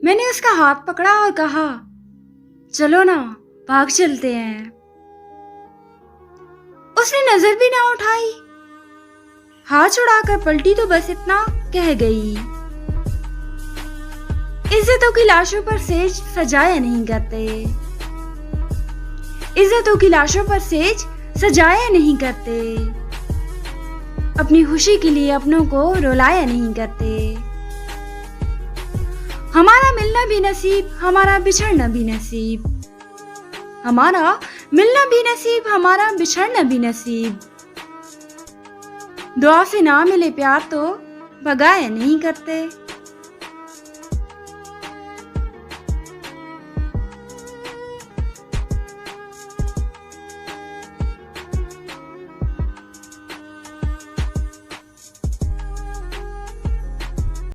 मैंने उसका हाथ पकड़ा और कहा, चलो ना, भाग चलते हैं। उसने नजर भी ना उठाई, हाथ उड़ाकर पलटी तो बस इतना कह गई, इज्जतों की लाशों पर सेज सजाया नहीं करते, इज्जतों की लाशों पर सेज सजाया नहीं करते, अपनी खुशी के लिए अपनों को रुलाया नहीं करते। हमारा मिलना भी नसीब, हमारा बिछड़ना भी नसीब, हमारा मिलना भी नसीब, हमारा बिछड़ना भी नसीब। दुआ से ना मिले प्यार तो भगाया नहीं करते।